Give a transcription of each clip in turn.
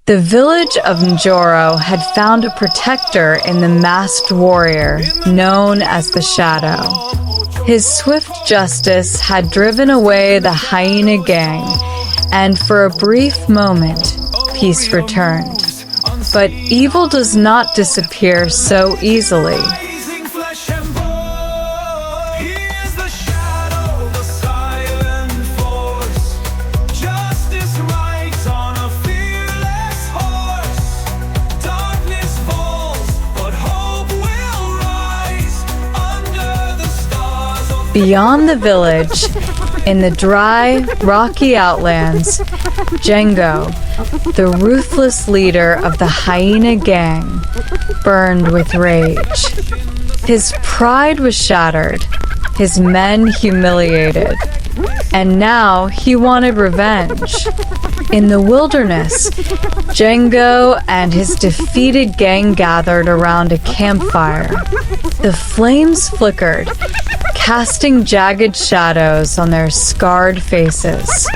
The village of Njoro had found a protector in the masked warrior known as the Shadow. His swift justice had driven away the Hyena Gang, and for a brief moment, peace returned. But evil does not disappear so easily. Beyond the village, in the dry, rocky outlands, Jengo, the ruthless leader of the Hyena Gang, burned with rage. His pride was shattered, his men humiliated, and now he wanted revenge. In the wilderness, Jengo and his defeated gang gathered around a campfire. The flames flickered, casting jagged shadows on their scarred faces.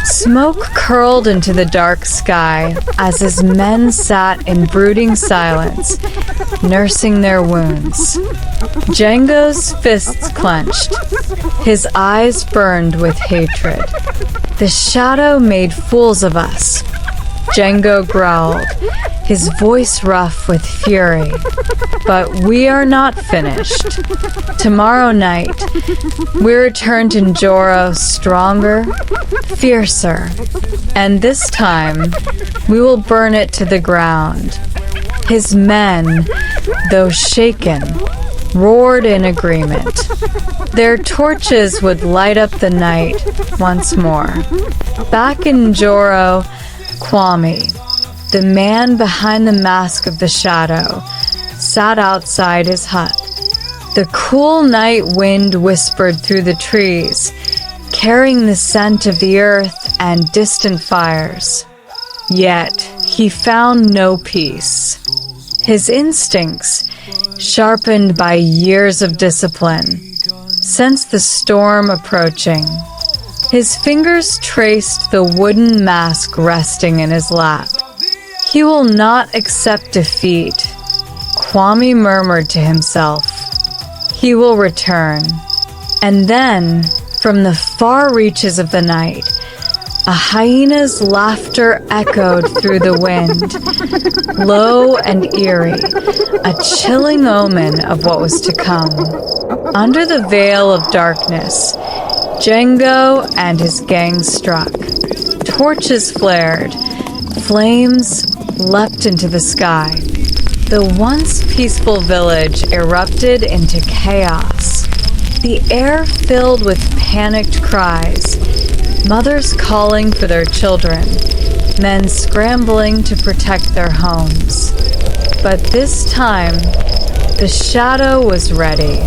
Smoke curled into the dark sky as his men sat in brooding silence, nursing their wounds. Jengo's fists clenched. His eyes burned with hatred. "The Shadow made fools of us," Jengo growled, his voice rough with fury. "But we are not finished. Tomorrow night, we return to Njoro stronger, fiercer, and this time, we will burn it to the ground." His men, though shaken, roared in agreement. Their torches would light up the night once more. Back in Njoro, Kwame, the man behind the mask of the Shadow, sat outside his hut. The cool night wind whispered through the trees, carrying the scent of the earth and distant fires. Yet he found no peace. His instincts, sharpened by years of discipline, sensed the storm approaching. His fingers traced the wooden mask resting in his lap. "He will not accept defeat," Kwame murmured to himself. "He will return." And then, from the far reaches of the night, a hyena's laughter echoed through the wind, low and eerie, a chilling omen of what was to come. Under the veil of darkness, Jengo and his gang struck. Torches flared, flames leapt into the sky. The once peaceful village erupted into chaos. The air filled with panicked cries, mothers calling for their children, men scrambling to protect their homes. But this time, the Shadow was ready.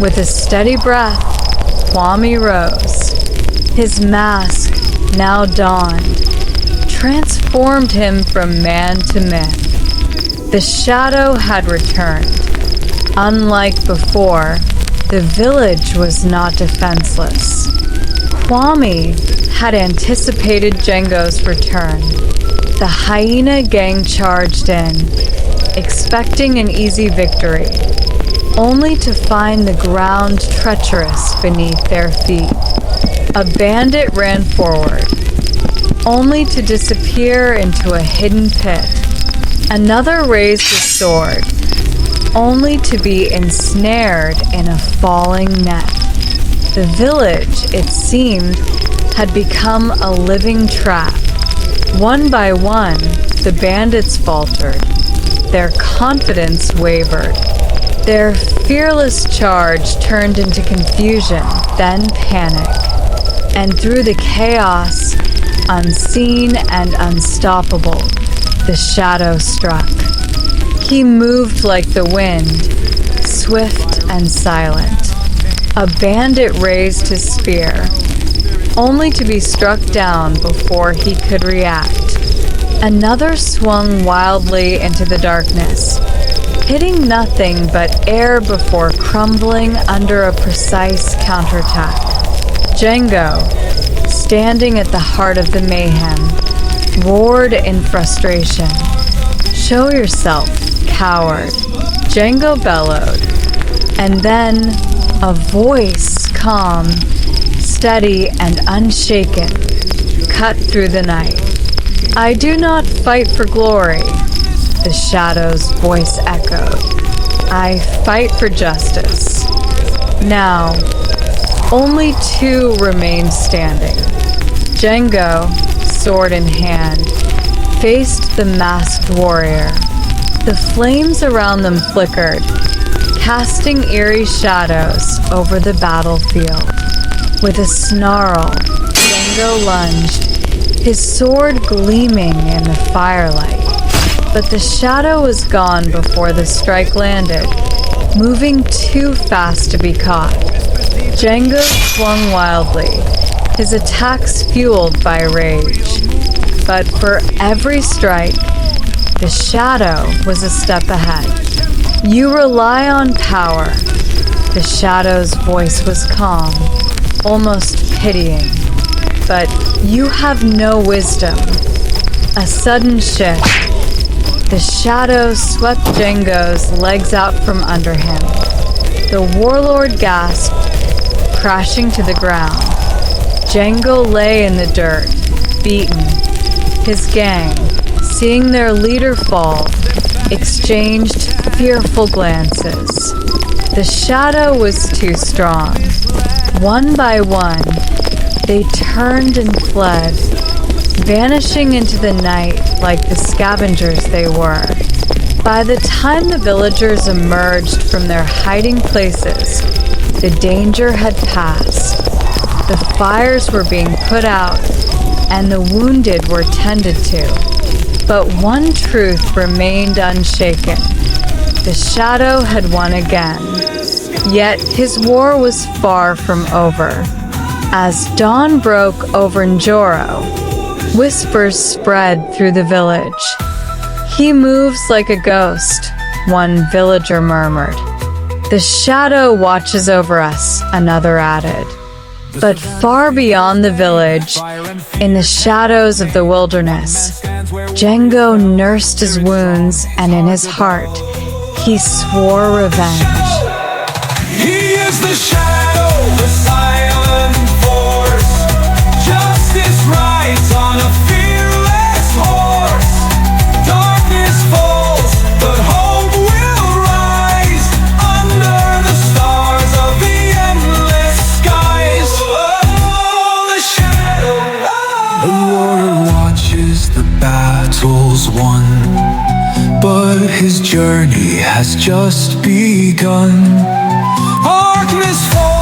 With a steady breath, Kwame rose. His mask, now donned, transformed him from man to myth. The Shadow had returned. Unlike before, the village was not defenseless. Kwame had anticipated Jengo's return. The Hyena Gang charged in, expecting an easy victory, only to find the ground treacherous beneath their feet. A bandit ran forward, only to disappear into a hidden pit. Another raised his sword, only to be ensnared in a falling net. The village, it seemed, had become a living trap. One by one, the bandits faltered. Their confidence wavered. Their fearless charge turned into confusion, then panic. And through the chaos, unseen and unstoppable, the Shadow struck. He moved like the wind, swift and silent. A bandit raised his spear, only to be struck down before he could react. Another swung wildly into the darkness, hitting nothing but air before crumbling under a precise counterattack. Jengo, standing at the heart of the mayhem, roared in frustration. "Show yourself, coward," Jengo bellowed. And then a voice, calm, steady, and unshaken, cut through the night. "I do not fight for glory," the shadow's voice echoed. "I fight for justice." Now, only two remained standing. Jengo, sword in hand, faced the masked warrior. The flames around them flickered, casting eerie shadows over the battlefield. With a snarl, Jengo lunged, his sword gleaming in the firelight. But the shadow was gone before the strike landed, moving too fast to be caught. Jengo swung wildly, his attacks fueled by rage. But for every strike, the shadow was a step ahead. "You rely on power." The shadow's voice was calm, almost pitying. "But you have no wisdom." A sudden shift. The shadow swept Jengo's legs out from under him. The warlord gasped, crashing to the ground. Jengo lay in the dirt, beaten. His gang, seeing their leader fall, exchanged fearful glances. The shadow was too strong. One by one, they turned and fled, vanishing into the night like the scavengers they were. By the time the villagers emerged from their hiding places, the danger had passed. The fires were being put out, and the wounded were tended to. But one truth remained unshaken. The shadow had won again. Yet his war was far from over. As dawn broke over Njoro, whispers spread through the village. "He moves like a ghost," one villager murmured. "The shadow watches over us," another added. But far beyond the village, in the shadows of the wilderness, Jengo nursed his wounds, and in his heart, he swore revenge. He is the shadow, the silent force. Justice rides on a fearless horse. Darkness falls, but hope will rise under the stars of the endless skies. Oh, the shadow. The warrior watches the battles won, but his journey has just begun. Darkness falls.